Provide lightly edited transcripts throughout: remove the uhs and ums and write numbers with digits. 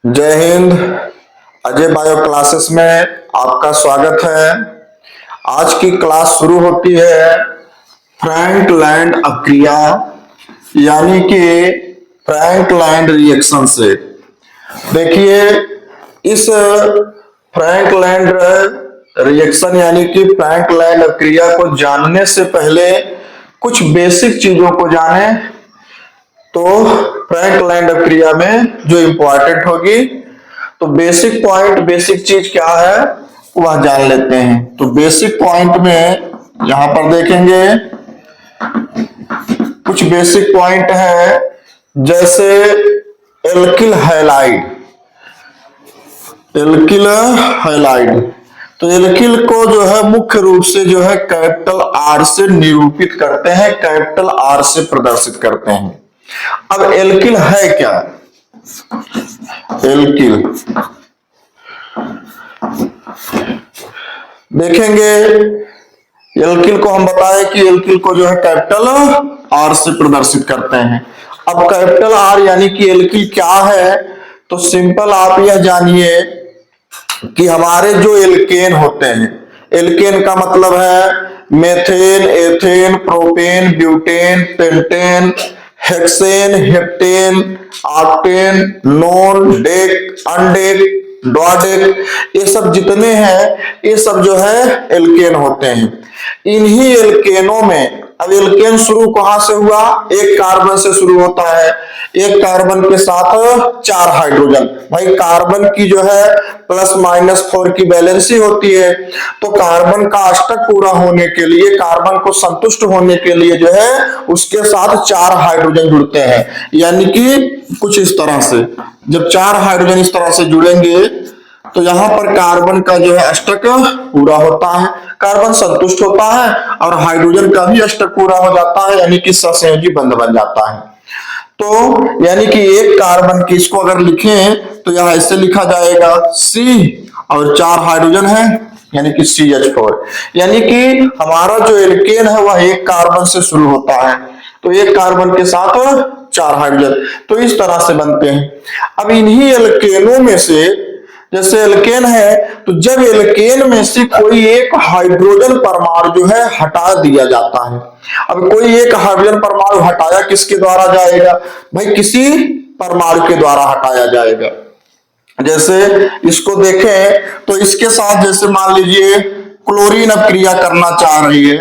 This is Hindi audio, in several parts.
जय हिंद। अजय बायो क्लासेस में आपका स्वागत है। आज की क्लास शुरू होती है फ्रैंक-लैंड अक्रिया यानी कि फ्रैंक-लैंड रिएक्शन से। देखिए, इस फ्रैंक-लैंड रिएक्शन यानी कि फ्रैंक-लैंड अक्रिया को जानने से पहले कुछ बेसिक चीजों को जानें तो फ्रैंक-लैंड अक्रिया में जो इंपॉर्टेंट होगी। तो बेसिक पॉइंट, बेसिक चीज क्या है वह जान लेते हैं। तो बेसिक पॉइंट में यहां पर देखेंगे कुछ बेसिक पॉइंट है, जैसे एल्किल हैलाइड। एल्किल हैलाइड, तो एल्किल को जो है मुख्य रूप से जो है कैपिटल आर से निरूपित करते हैं, कैपिटल आर से प्रदर्शित करते हैं। अब एल्किल है क्या? एल्किल देखेंगे, एल्किल को हम बताएं कि एल्किल को जो है कैपिटल आर से प्रदर्शित करते हैं। अब कैपिटल आर यानी कि एल्किल क्या है, तो सिंपल आप यह जानिए कि हमारे जो एल्केन होते हैं, एल्केन का मतलब है methane, ethane, propane, butane, pentane, hexane, heptane, octane, non, dec, undec, dodec, ये सब जितने हैं ये सब जो है एल्केन होते हैं। इन्हीं एल्केनों में, अब एल्केन शुरू कहां से हुआ? एक कार्बन से शुरू होता है। एक कार्बन के साथ 4 हाइड्रोजन। भाई कार्बन की जो है +-4 की बैलेंसी होती है, तो कार्बन का अष्टक पूरा होने के लिए, कार्बन को संतुष्ट होने के लिए जो है उसके साथ 4 हाइड्रोजन जुड़ते हैं। यानी कि कुछ इस तरह से, जब 4 हाइड्रोजन इस तरह से जुड़ेंगे तो यहां पर कार्बन का जो है अष्टक पूरा होता है, कार्बन संतुष्ट होता है और हाइड्रोजन का भी अष्टक पूरा हो जाता है, यानी कि सहसंयोजी बंध बन जाता है। तो यानी कि एक कार्बन की, इसको अगर लिखें तो यहां ऐसे लिखा जाएगा C और 4 हाइड्रोजन है यानी कि CH4। यानी कि हमारा जो एल्केन है वह एक कार्बन से शुरू होता है, तो एक कार्बन के साथ 4 हाइड्रोजन, तो इस तरह से बनते हैं। अब इन्हीं एल्केनों में से, जैसे एल्केन है, तो जब एल्केन में से कोई एक हाइड्रोजन परमाणु जो है हटा दिया जाता है। अब कोई एक हाइड्रोजन परमाणु हटाया किसके द्वारा जाएगा? भाई किसी परमाणु के द्वारा हटाया जाएगा। जैसे इसको देखें तो इसके साथ, जैसे मान लीजिए क्लोरीन अब क्रिया करना चाह रही है,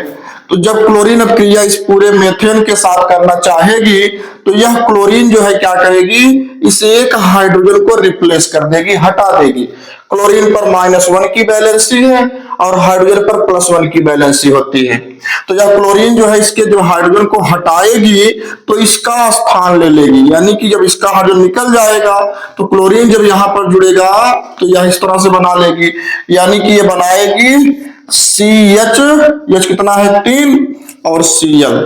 तो जब क्लोरीन अब क्रिया इस पूरे मेथेन के साथ करना चाहेगी तो यह क्लोरीन जो है क्या करेगी, इस एक हाइड्रोजन को रिप्लेस कर देगी, हटा देगी। क्लोरीन पर -1 की बैलेंसी है और हाइड्रोजन पर +1 की बैलेंसी होती है। तो यह क्लोरीन जो है इसके जो हाइड्रोजन को हटाएगी तो इसका स्थान ले लेगी, यानी कि जब इसका हाइड्रोजन निकल जाएगा तो क्लोरीन जब यहां पर जुड़ेगा तो यह इस तरह से बना लेगी, यानी कि ये बनाएगी CH कितना है 3 और Cl।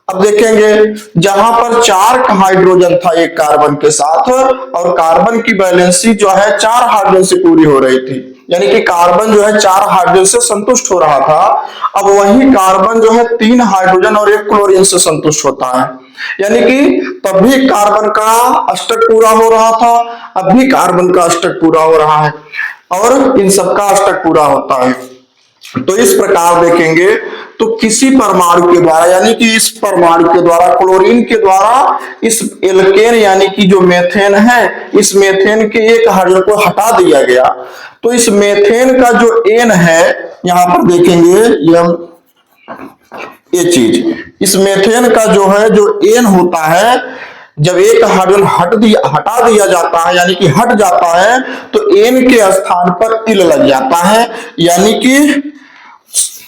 अब देखेंगे जहां पर 4 हाइड्रोजन था एक कार्बन के साथ और कार्बन की बैलेंसी जो है 4 हाइड्रोजन से पूरी हो रही थी, यानी कि कार्बन जो है 4 हाइड्रोजन से संतुष्ट हो रहा था। अब वही कार्बन जो है 3 हाइड्रोजन और 1 क्लोरीन से संतुष्ट होता है, यानी कि तब भी कार्बन का अष्टक पूरा हो रहा था, अब भी कार्बन का अष्टक पूरा हो रहा है और इन सबका अष्टक पूरा होता है। तो इस प्रकार देखेंगे तो किसी परमाणु के द्वारा, यानी कि इस परमाणु के द्वारा, क्लोरीन के द्वारा इस एल्केन यानी कि जो मेथेन है, इस मेथेन के एक हाइड्रोजन को हटा दिया गया। तो इस मेथेन का जो एन है, यहां पर देखेंगे ये चीज, इस मेथेन का जो है जो एन होता है, जब एक हाइड्रोजन हटा दिया जाता है यानी कि हट जाता है तो एन के स्थान पर इल लग जाता है, यानी कि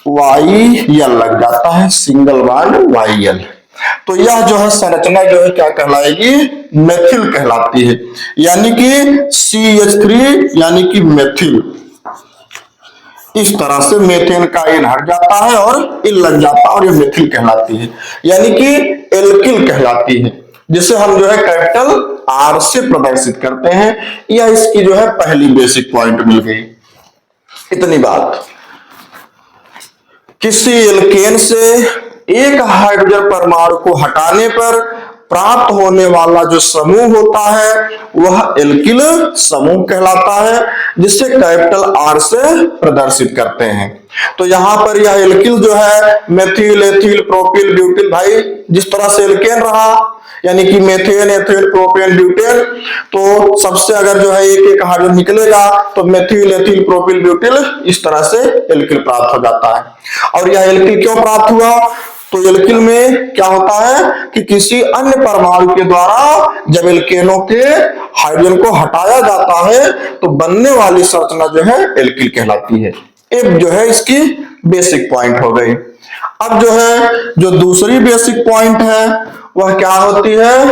YL लग जाता है, सिंगल बॉन्ड YL। तो यह जो है संरचना जो है क्या कहलाएगी? मेथिल कहलाती है, यानी कि CH3 यानी कि मेथिल। इस तरह से मेथेन का एन हट जाता है और इल लग जाता है और ये मेथिल कहलाती है, यानी कि एल्किल कहलाती है, जिसे हम जो है कैपिटल R से प्रदर्शित करते हैं। यह इसकी जो है पहली बेसिक पॉइंट मिल गई। इतनी बात। किसी एल्केन से एक हाइड्रोजन परमाणु को हटाने पर प्राप्त होने वाला जो समूह होता है वह एल्किल समूह कहलाता है, जिसे कैपिटल आर से प्रदर्शित करते हैं। तो यहां पर यह एल्किल जो है मेथिल, एथिल, प्रोपिल, ब्यूटिल, भाई जिस तरह से एल्केन रहा यानी कि मेथेन, एथिल, प्रोपेन, ब्यूटेन, तो सबसे अगर जो है एक एक हाइड्रोजन निकलेगा तो मेथिल, एथिल, प्रोपिल, ब्यूटिल इस तरह से एल्किल प्राप्त हो जाता है। और यह एल्किल क्यों प्राप्त हुआ? तो एल्किल में क्या होता है कि किसी अन्य परमाणु के द्वारा जब एल्केनों के हाइड्रोजन को हटाया जाता है तो बनने वाली संरचना जो है एल्किल कहलाती है। एक जो है इसकी बेसिक पॉइंट हो गई। अब जो है जो दूसरी बेसिक पॉइंट है वह क्या होती है?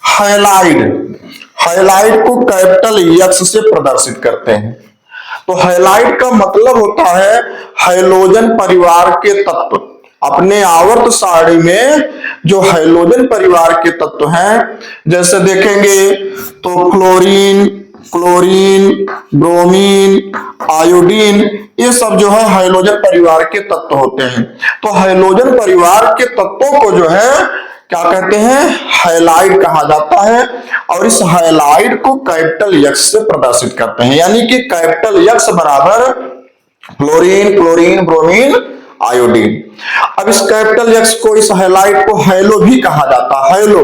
हैलाइड। हैलाइड को कैपिटल एक्स से प्रदर्शित करते हैं। तो हैलाइड का मतलब होता है हैलोजन परिवार के तत्व। अपने आवर्त सारणी में जो हैलोजन परिवार के तत्व हैं, जैसे देखेंगे तो फ्लोरीन, क्लोरीन, ब्रोमीन, आयोडीन, ये सब जो है हैलोजन परिवार के तत्व होते हैं। तो हैलोजन परिवार के तत्वों को जो है क्या कहते हैं? हैलाइड कहा जाता है। और इस हैलाइड को कैपिटल एक्स से प्रदर्शित करते हैं, यानी कि कैपिटल एक्स बराबर फ्लोरीन, क्लोरीन, ब्रोमीन, आयोडीन। अब इस कैपिटल एक्स को, इस हैलाइड को हैलो भी कहा जाता है। हैलो,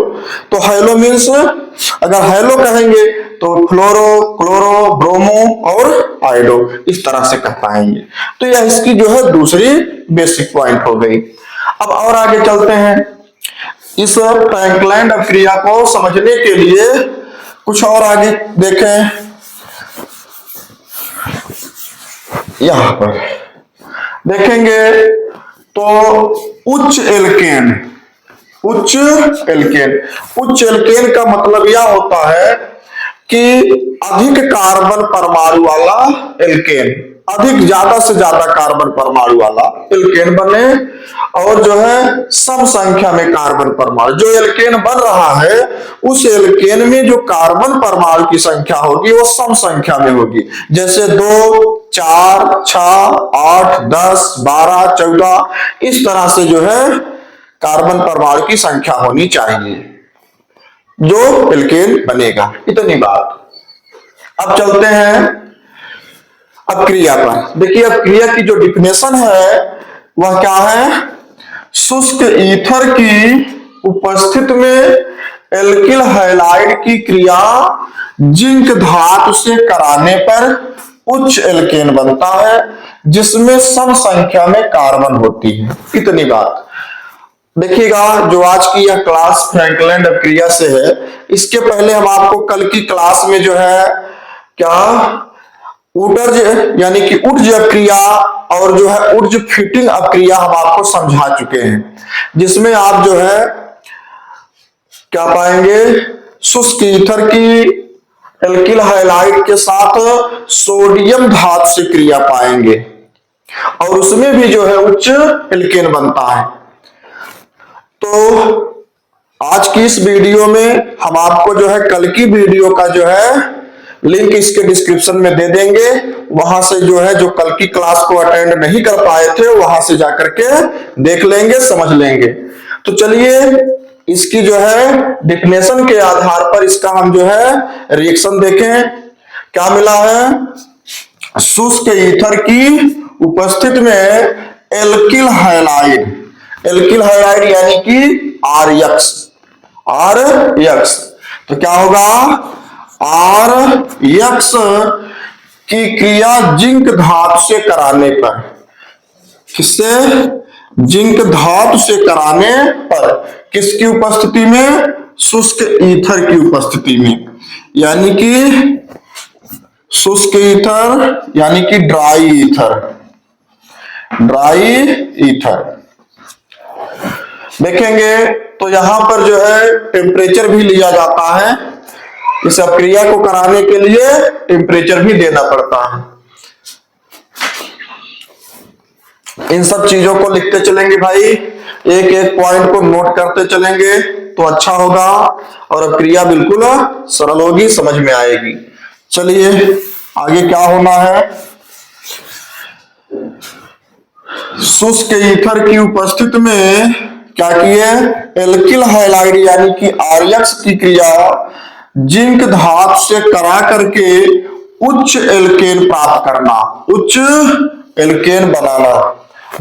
तो हैलो मीन्स अगर हैलो कहेंगे तो फ्लोरो, क्लोरो, ब्रोमो और आयोडो इस तरह से कह पाएंगे। तो यह इसकी जो है दूसरी बेसिक पॉइंट हो गई। अब और आगे चलते हैं। इस फ्रैंकलैंड अभिक्रिया को समझने के लिए कुछ और आगे देखें। यहां पर देखेंगे तो उच्च एल्केन, उच्च एल्केन, उच्च एल्केन का मतलब यह होता है कि अधिक कार्बन परमाणु वाला एल्केन, अधिक ज्यादा से ज्यादा कार्बन परमाणु वाला एल्केन बने और जो है सम संख्या में कार्बन परमाणु, जो एल्केन बन रहा है उस एल्केन में जो कार्बन परमाणु की संख्या होगी वो सम संख्या में होगी। जैसे 2, 4, 6, 8, 10, 12, 14 इस तरह से जो है कार्बन परमाणु की संख्या होनी चाहिए जो एल्केन बनेगा। इतनी बात। अब चलते हैं अब क्रिया पर। देखिए अब क्रिया की जो डिफिनेशन है वह क्या है? शुष्क ईथर की उपस्थिति में एल्किल हैलाइड की क्रिया जिंक धातु से कराने पर उच्च एल्केन बनता है जिसमें सम संख्या में कार्बन होती है। इतनी बात। देखिएगा जो आज की यह क्लास फ्रैंकलैंड अभिक्रिया से है, इसके पहले हम आपको कल की क्लास में जो है क्या ऊर्ज यानी कि ऊर्ज अभिक्रिया और जो है ऊर्ज फिटिंग अभिक्रिया हम आपको समझा चुके हैं, जिसमें आप जो है क्या पाएंगे? शुष्क ईथर की एल्किल हैलाइड के साथ सोडियम धातु से क्रिया पाएंगे और उसमें भी जो है उच्च एल्केन बनता है। तो आज की इस वीडियो में हम आपको जो है कल की वीडियो का जो है लिंक इसके डिस्क्रिप्शन में दे देंगे, वहां से जो है जो कल की क्लास को अटेंड नहीं कर पाए थे वहां से जाकर के देख लेंगे, समझ लेंगे। तो चलिए इसकी जो है डिफिनेशन के आधार पर इसका हम जो है रिएक्शन देखें। क्या मिला है? शुष्क ईथर की उपस्थिति में एल्किल हैलाइड, एल्किल हैलाइड यानी कि आरएक्स, आरएक्स, तो क्या होगा? आरएक्स की क्रिया जिंक धातु से कराने पर, किससे? जिंक धातु से कराने पर, किसकी उपस्थिति में? शुष्क ईथर की उपस्थिति में, यानी कि शुष्क ईथर यानी कि ड्राई ईथर, ड्राई ईथर। देखेंगे तो यहां पर जो है टेम्परेचर भी लिया जाता है, इस अभिक्रिया को कराने के लिए टेम्परेचर भी देना पड़ता है। इन सब चीजों को लिखते चलेंगे भाई, एक एक पॉइंट को नोट करते चलेंगे तो अच्छा होगा और अभिक्रिया बिल्कुल सरल होगी, समझ में आएगी। चलिए आगे क्या होना है? शुष्क ईथर की उपस्थिति में क्या किए, एल्किल हैलाइड यानी कि आरएक्स की क्रिया जिंक धातु से करा करके उच्च एल्केन प्राप्त करना, उच्च एल्केन बनाना,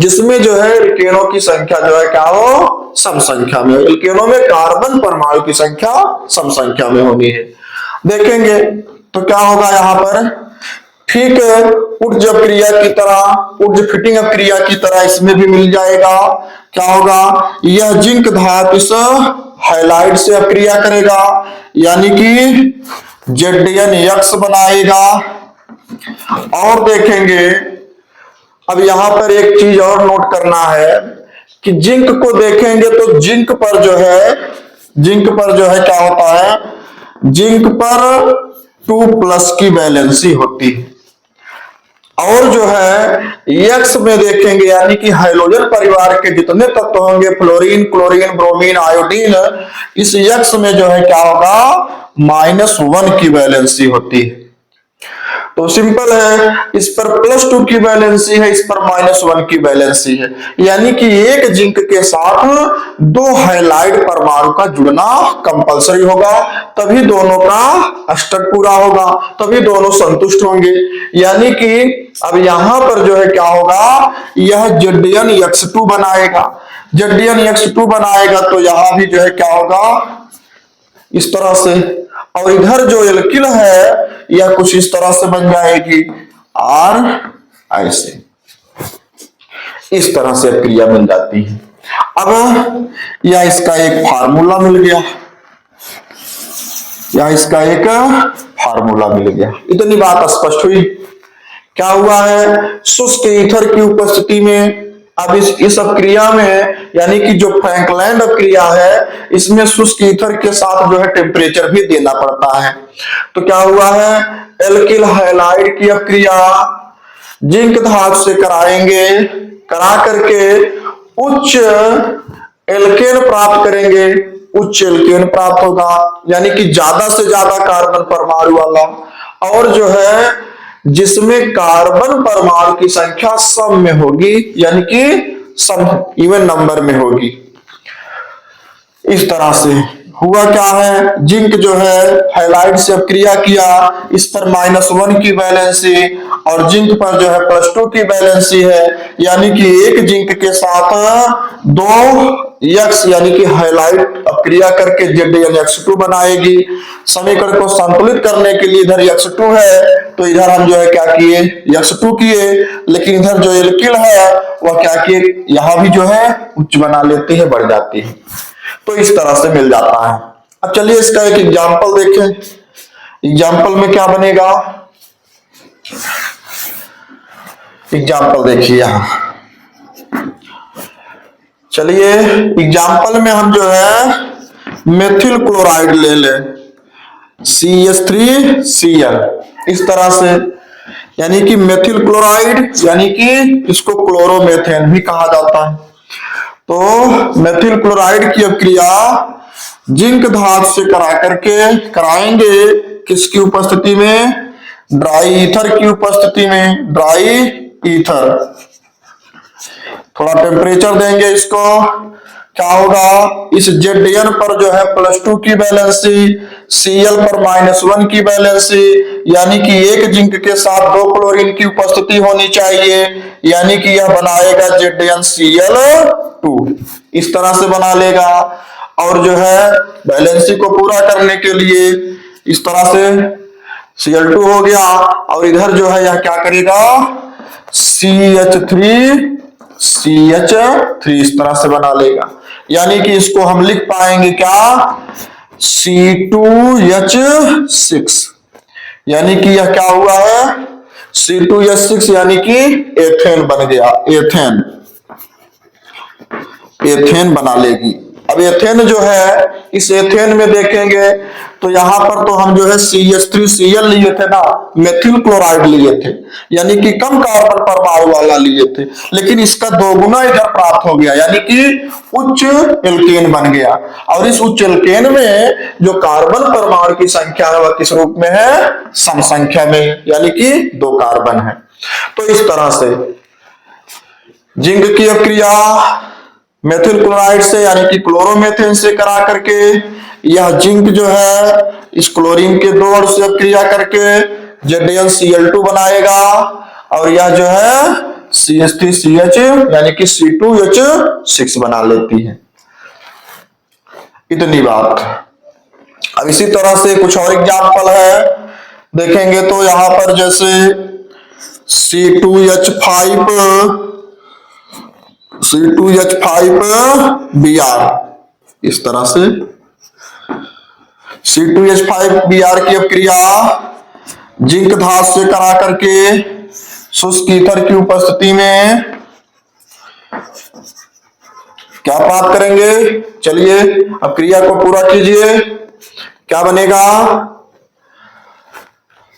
जिसमें जो है एल्केनों की संख्या जो है क्या हो, सम संख्या में। एल्केनों में कार्बन परमाणु की संख्या सम संख्या में होनी है। देखेंगे तो क्या होगा यहां पर, ठीक ऊर्ज क्रिया की तरह, ऊर्ज फिटिंग क्रिया की तरह इसमें भी मिल जाएगा। क्या होगा, यह जिंक धातु इस हैलाइड से अक्रिया करेगा यानी कि ZnX बनाएगा। और देखेंगे अब यहां पर एक चीज और नोट करना है कि जिंक को देखेंगे तो जिंक पर जो है क्या होता है, जिंक पर 2+ की वैलेंसी होती है। और जो है एक्स में देखेंगे यानी कि हाइड्रोजन परिवार के जितने तत्व होंगे, फ्लोरीन, क्लोरीन, ब्रोमीन, आयोडीन, इस एक्स में जो है क्या होगा, -1 की वैलेंसी होती है। तो सिंपल है, इस पर +2 की वैलेंसी है, इस पर -1 की वैलेंसी है, यानी कि एक जिंक के साथ 2 हैलाइड परमाणु का जुड़ना कंपलसरी होगा, तभी दोनों का अष्टक पूरा होगा, तभी दोनों संतुष्ट होंगे। यानी कि अब यहां पर जो है क्या होगा, यह ZnX2 बनाएगा, ZnX2 बनाएगा तो यहां भी जो है क्या होगा, इस तरह से। और इधर जो एल्किल है यह कुछ इस तरह से बन जाएगी, R ऐसे, इस तरह से क्रिया बन जाती है। अब यह इसका एक फार्मूला मिल गया, इतनी बात स्पष्ट हुई। क्या हुआ है, शुष्क ईथर की उपस्थिति में, अब इस क्रिया में यानी कि जो फ्रैंकलैंड क्रिया है इसमें शुष्क ईथर के साथ जो है टेम्परेचर भी देना पड़ता है। तो क्या हुआ है, एल्किल हैलाइड की क्रिया जिंक धातु से कराएंगे, करा करके उच्च एल्केन प्राप्त करेंगे, उच्च एल्केन प्राप्त होगा यानी कि ज्यादा से ज्यादा कार्बन परमाणु वाला, और जो है जिसमें कार्बन परमाणु की संख्या सम में होगी यानी कि सम इवन नंबर में होगी। इस तरह से हुआ क्या है, जिंक जो है हैलाइड से क्रिया किया, इस पर -1 की वैलेंसी और जिंक पर जो है +2 की वैलेंसी है, यानी कि एक जिंक के साथ 2 X यानी कि हैलाइड क्रिया करके ZnX2 बनाएगी। समीकरण को संतुलित करने के लिए इधर X2 है तो इधर हम जो है क्या किए, X2 किए, लेकिन इधर जो एल्किल है वह क्या किए, यहां भी जो है उच्च बना लेती है, बढ़ जाती है। तो इस तरह से मिल जाता है। अब चलिए इसका एक एग्जाम्पल देखें। एग्जाम्पल में क्या बनेगा, एग्जाम्पल देखिए यहां, चलिए एग्जाम्पल में हम जो है मेथिल क्लोराइड ले लें, CH3Cl, इस तरह से, यानी कि मेथिल क्लोराइड यानी कि इसको क्लोरोमेथेन भी कहा जाता है। तो मेथिल क्लोराइड की क्रिया जिंक धातु से करा करके कराएंगे, किसकी उपस्थिति में, ड्राई ईथर की उपस्थिति में, ड्राई ईथर। थोड़ा टेम्परेचर देंगे इसको, क्या होगा, इस Zn पर जो है +2 की वैलेंसी, Cl पर -1 की वैलेंसी, यानी कि एक जिंक के साथ 2 क्लोरीन की उपस्थिति होनी चाहिए, यानी कि यह बनाएगा ZnCl2, इस तरह से बना लेगा। और जो है वैलेंसी को पूरा करने के लिए इस तरह से Cl2 हो गया, और इधर जो है यह क्या करेगा, CH3 इस तरह से बना लेगा, यानी कि इसको हम लिख पाएंगे क्या, C2H6, यानी कि यह क्या हुआ है, C2H6 यानी कि एथेन बन गया, एथेन बना लेगी। अब एथेन जो है, इस एथेन में देखेंगे तो यहां पर तो हम जो है CH3Cl लिए थे ना, मेथिल क्लोराइड लिए थे, यानी कि कम कार्बन परमाणु वाला लिए थे, लेकिन इसका 2 गुना इधर प्राप्त हो गया, यानी कि उच्च एल्केन बन गया। और इस उच्च एल्केन में जो कार्बन परमाणु की संख्या है वह किस रूप में है, सम संख्या में, यानी कि 2 कार्बन है। तो इस तरह से जिंक की क्रिया मेथिल क्लोराइड से यानी कि क्लोरोमेथेन से करा करके, यह जिंक जो है इस क्लोरीन के 2 अणु से क्रिया करके ZnCl2 बनाएगा, और यह जो है CH3CH यानी कि C2H6 बना लेती है। इतनी बात। अब इसी तरह से कुछ और एग्जाम्पल है, देखेंगे तो यहां पर जैसे C2H5Br, इस तरह से C2H5Br की अपक्रिया जिंक धातु से करा करके शुष्क ईथर की उपस्थिति में क्या प्राप्त करेंगे। चलिए अब क्रिया को पूरा कीजिए, क्या बनेगा,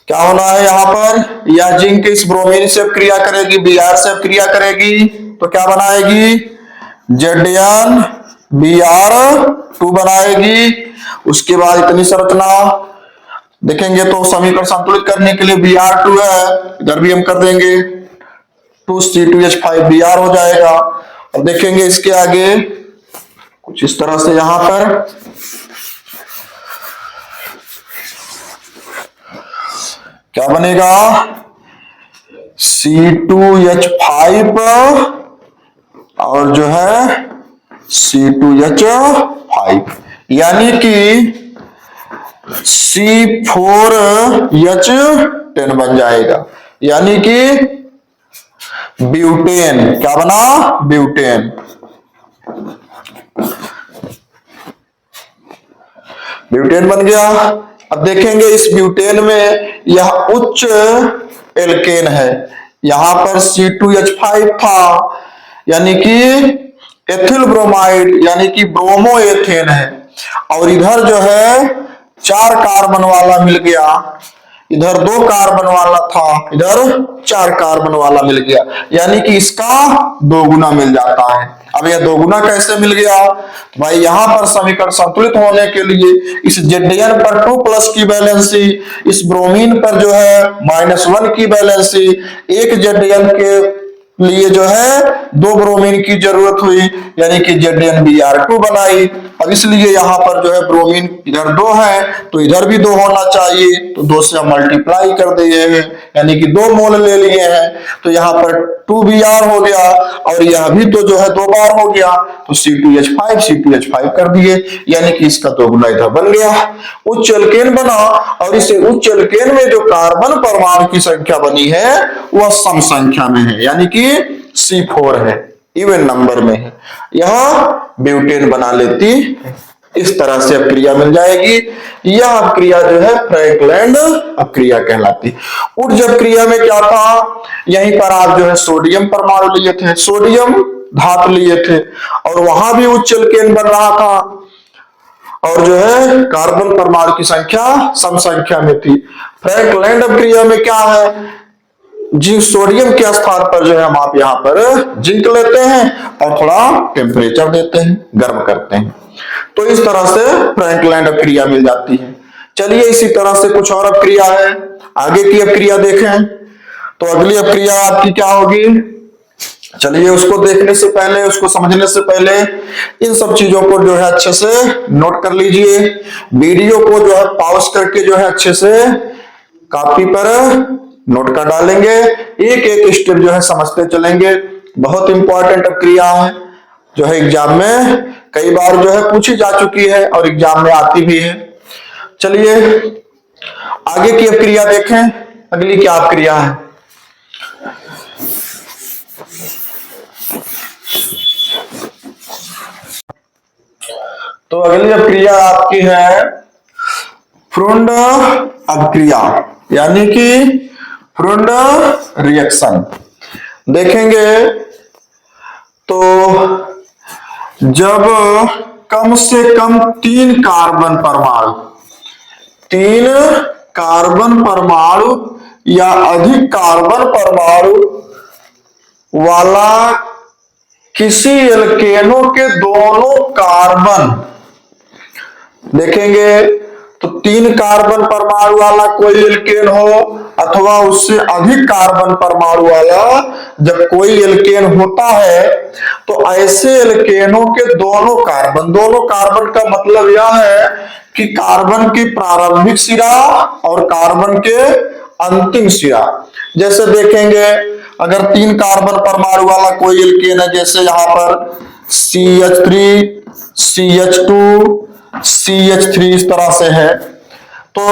क्या होना है यहां पर, यह जिंक इस ब्रोमीन से क्रिया करेगी, Br से क्रिया करेगी, तो क्या बनाएगी, ZnBr2 बनाएगी। उसके बाद इतनी संरचना देखेंगे तो समीकरण संतुलित करने के लिए Br2 है, इधर भी हम कर देंगे 2C2H5Br हो जाएगा। और देखेंगे इसके आगे कुछ इस तरह से, यहां पर क्या बनेगा, C2H5 और जो है C2H5 यानी कि C4H10 बन जाएगा, यानी कि ब्यूटेन। क्या बना, ब्यूटेन। ब्यूटेन बन गया। अब देखेंगे इस ब्यूटेन में यह उच्च एल्केन है, यहां पर C2H5 था यानी कि एथिल ब्रोमाइड यानी कि ब्रोमो एथेन है, और इधर जो है 4 कार्बन वाला मिल गया, इधर 2 कार्बन वाला था, इधर 4 कार्बन वाला मिल गया, यानी कि इसका 2 गुना मिल जाता है। अब यह 2 गुना कैसे मिल गया भाई, यहां पर समीकरण संतुलित होने के लिए इस Zn पर 2+ की बैलेंसी, इस ब्रोमीन पर जो है -1 की बैलेंसी, एक Zn के लिए जो है 2 ब्रोमीन की जरूरत हुई, यानी कि ZnBr2 बनाई। अब इसलिए यहां पर जो है ब्रोमीन इधर 2 है तो इधर भी 2 होना चाहिए, तो 2 से हम मल्टीप्लाई कर दिए हैं, यानी कि 2 मोल ले लिए हैं, तो यहां पर 2Br हो गया, और यह भी तो जो है 2 बार हो गया, तो C2H5 कर दिए, यानी कि इसका 2 गुना इधर बन गया, उच्च एल्केन बना। और इसे उच्च एल्केन में जो कार्बन परमाणु की संख्या बनी है वह सम संख्या में है, यानी कि C4 है, इवन नंबर में है, यह ब्यूटेन बना लेती। इस तरह से अपक्रिया मिल जाएगी। यह अपक्रिया जो है फ्रैंकलैंड अपक्रिया कहलाती। उच्च अपक्रिया में क्या था, यहीं पर आप जो है सोडियम परमाणु लिए थे, सोडियम धातु लिए थे, और वहां भी उच्च एल्केन बन रहा था, और जो है कार्बन परमाणु की संख्या सम संख्या में थी। फ्रैंकलैंड अपक्रिया में क्या है, जिंक सोडियम के स्थान पर जो है हम आप यहां पर जिंक लेते हैं और थोड़ा टेम्परेचर देते हैं, गर्म करते हैं, तो इस तरह से फ्रैंकलैंड अपक्रिया मिल जाती है। चलिए इसी तरह से कुछ और अपक्रिया है, आगे की अपक्रिया देखें तो अगली अपक्रिया आपकी क्या होगी। चलिए उसको देखने से पहले, उसको समझने से पहले इन सब चीजों को जो है अच्छे से नोट कर लीजिए, वीडियो को जो है पॉज करके जो है अच्छे से कॉपी पर नोट कर डालेंगे, एक एक स्टेप जो है समझते चलेंगे। बहुत इंपॉर्टेंट अपक्रिया है, जो है एग्जाम में कई बार जो है पूछी जा चुकी है और एग्जाम में आती भी है। चलिए आगे की अपक्रिया देखें, अगली क्या अपक्रिया है। तो अगली अपक्रिया आपकी है फ्रुंड अपक्रिया, यानी कि फ्रुंड रिएक्शन। देखेंगे तो जब कम से कम 3 कार्बन परमाणु या अधिक कार्बन परमाणु वाला किसी एल्केनों के दोनों कार्बन, देखेंगे तो 3 कार्बन परमाणु वाला कोई एल्केन हो अथवा उससे अधिक कार्बन परमाणु वाला जब कोई एल्केन होता है तो ऐसे एल्केनों के दोनों कार्बन का मतलब यह है कि कार्बन की प्रारंभिक सिरा और कार्बन के अंतिम सिरा। जैसे देखेंगे अगर 3 कार्बन परमाणु वाला कोई एल्केन है, जैसे यहां पर CH3 CH2 CH3 इस तरह से है, तो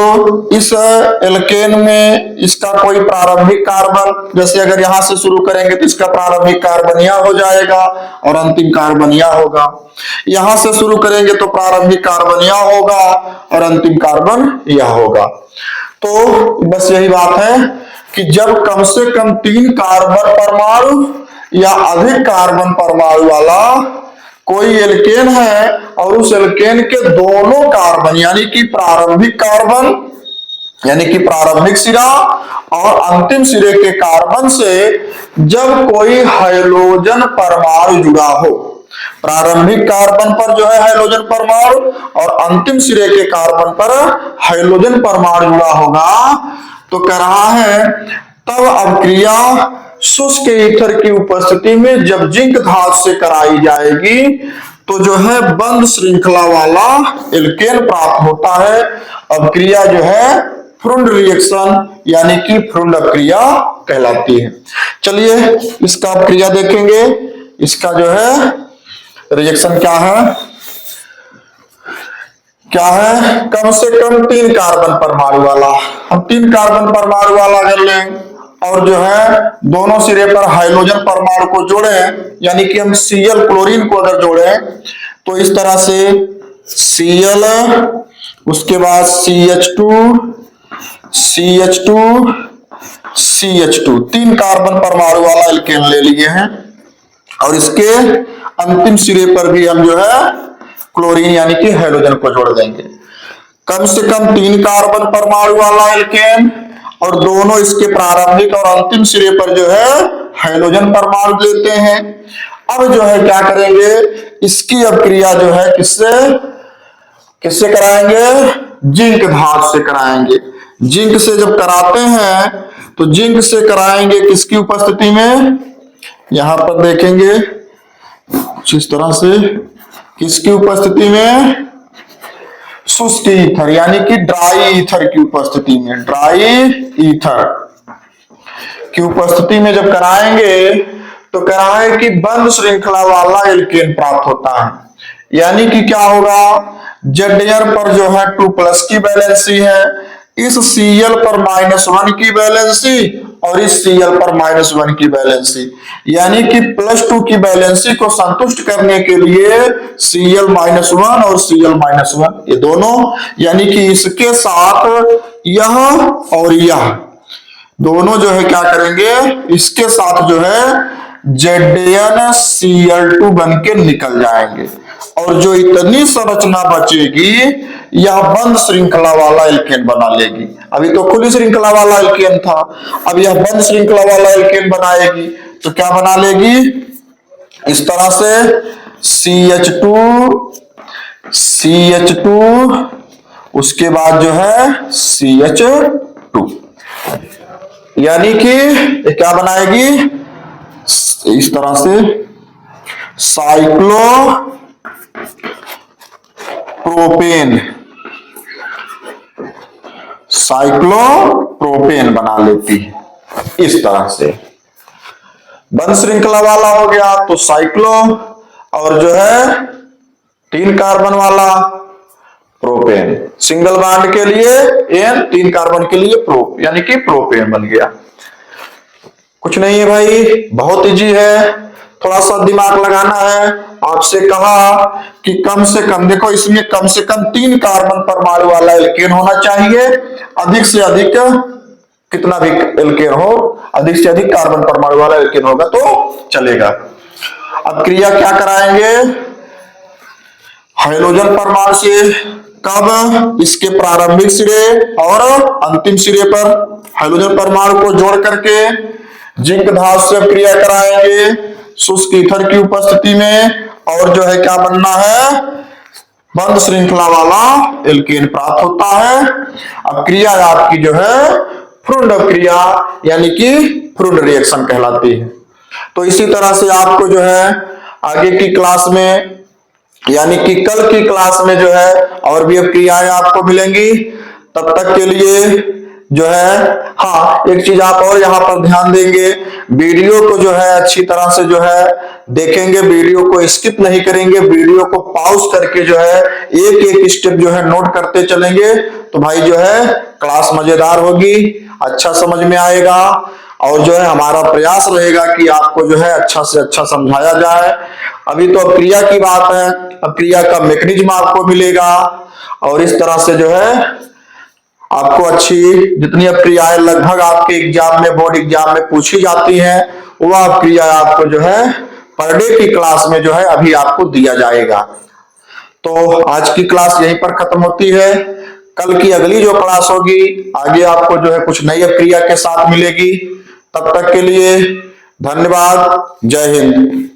इस एल्केन में इसका कोई प्रारंभिक कार्बन, जैसे अगर यहां से शुरू करेंगे तो इसका प्रारंभिक कार्बन यह हो जाएगा और अंतिम कार्बन यह होगा। यहां से शुरू करेंगे तो प्रारंभिक कार्बन यह होगा और अंतिम कार्बन यह होगा। तो बस यही बात है कि जब कम से कम 3 कार्बन परमाणु या अधिक कार्बन परमाणु वाला कोई एल्केन है और उस एल्केन के दोनों कार्बन यानी कि प्रारंभिक सिरा और अंतिम सिरे के कार्बन से जब कोई हाइड्रोजन परमाणु जुड़ा हो, प्रारंभिक कार्बन पर जो है हाइड्रोजन परमाणु और अंतिम सिरे के कार्बन पर हाइड्रोजन परमाणु जुड़ा होगा, तो कह रहा है तब अभिक्रिया शुष्क ईथर की उपस्थिति में जब जिंक धातु से कराई जाएगी तो जो है बंद श्रृंखला वाला एल्केन प्राप्त होता है। अभिक्रिया जो है फ्रुंड रिएक्शन यानी कि फ्रुंड अभिक्रिया कहलाती है। चलिए इसका अभिक्रिया देखेंगे, इसका जो है रिएक्शन क्या है, कम से कम 3 कार्बन परमाणु वाला, हम 3 कार्बन परमाणु वाला अगर लें और जो है दोनों सिरे पर हाइड्रोजन परमाणु को जोड़े, यानी कि हम Cl क्लोरीन को अगर जोड़े तो इस तरह से Cl, उसके बाद CH2 3 कार्बन परमाणु वाला एल्केन ले लिए हैं और इसके अंतिम सिरे पर भी हम जो है क्लोरीन यानी कि हाइड्रोजन को जोड़ देंगे। कम से कम 3 कार्बन परमाणु वाला एल्केन और दोनों इसके प्रारंभिक और अंतिम सिरे पर जो है हाइड्रोजन परमाणु लेते हैं। अब जो है क्या करेंगे, इसकी अभिक्रिया जो है किससे कराएंगे, जिंक धातु से कराएंगे। जिंक से जब कराते हैं तो जिंक से कराएंगे किसकी उपस्थिति में, यहां पर देखेंगे कुछ इस तरह से, किसकी उपस्थिति में, शुष्क ईथर यानी कि ड्राई ईथर की उपस्थिति में, ड्राई ईथर की उपस्थिति में जब कराएंगे तो कह रहा है कि बंद श्रृंखला वाला एल्केन प्राप्त होता है। यानी कि क्या होगा, Zn पर जो है 2+ की वैलेंसी है, इस Cl पर -1 की वैलेंसी और इस Cl पर -1 की वैलेंसी, यानी कि +2 की वैलेंसी को संतुष्ट करने के लिए Cl-1 और Cl-1 ये दोनों, यानी कि इसके साथ यह और यह दोनों जो है क्या करेंगे, इसके साथ जो है ZnCl2 बन के निकल जाएंगे और जो इतनी संरचना बचेगी यह बंद श्रृंखला वाला एल्केन बना लेगी। अभी तो खुली श्रृंखला वाला एल्केन था, अब यह बंद श्रृंखला वाला एल्केन बनाएगी तो क्या बना लेगी, इस तरह से CH2 उसके बाद जो है CH2, यानी कि क्या बनाएगी, इस तरह से साइक्लोप्रोपेन बना लेती है। इस तरह से बंद श्रृंखला वाला हो गया तो साइक्लो और जो है 3 कार्बन वाला प्रोपेन, सिंगल बॉन्ड के लिए N, 3 कार्बन के लिए प्रो, यानी कि प्रोपेन बन गया। कुछ नहीं है भाई, बहुत इजी है, थोड़ा सा दिमाग लगाना है। आपसे कहा कि कम से कम, देखो इसमें कम से कम 3 कार्बन परमाणु वाला एल्केन होना चाहिए, अधिक से अधिक कितना भी एल्केन हो, अधिक से अधिक कार्बन परमाणु वाला एल्केन होगा तो चलेगा। अब क्रिया क्या कराएंगे, हाइड्रोजन परमाणु से कब, इसके प्रारंभिक सिरे और अंतिम सिरे पर हाइड्रोजन परमाणु को जोड़ करके जिंक धातु से क्रिया कराएंगे शुष्क ईथर की उपस्थिति में और जो है क्या बनना है, बंद श्रृंखला वाला एल्केन प्राप्त होता है। अब क्रिया आपकी जो है फ्रुंड क्रिया यानी कि फ्रुंड रिएक्शन कहलाती है। तो इसी तरह से आपको जो है आगे की क्लास में यानी कि कल की क्लास में जो है और भी अब क्रियाएं आपको मिलेंगी। तब तक के लिए जो है हाँ, एक चीज आप और यहाँ पर ध्यान देंगे, वीडियो को जो है अच्छी तरह से जो है देखेंगे, वीडियो को स्किप नहीं करेंगे, वीडियो को पॉज करके जो है एक एक स्टेप जो है नोट करते चलेंगे। तो भाई जो है क्लास मजेदार होगी, अच्छा समझ में आएगा और जो है हमारा प्रयास रहेगा कि आपको जो है अच्छा से अच्छा समझाया जाए। अभी तो अब क्रिया की बात है, अब क्रिया का मैकेनिज्म आपको मिलेगा और इस तरह से जो है आपको अच्छी जितनी अब क्रियाएं लगभग आपके एग्जाम में, बोर्ड एग्जाम में पूछी जाती हैं, वह क्रिया आपको जो है पर डे की क्लास में जो है अभी आपको दिया जाएगा। तो आज की क्लास यहीं पर खत्म होती है। कल की अगली जो क्लास होगी आगे आपको जो है कुछ नई क्रिया के साथ मिलेगी। तब तक के लिए धन्यवाद, जय हिंद।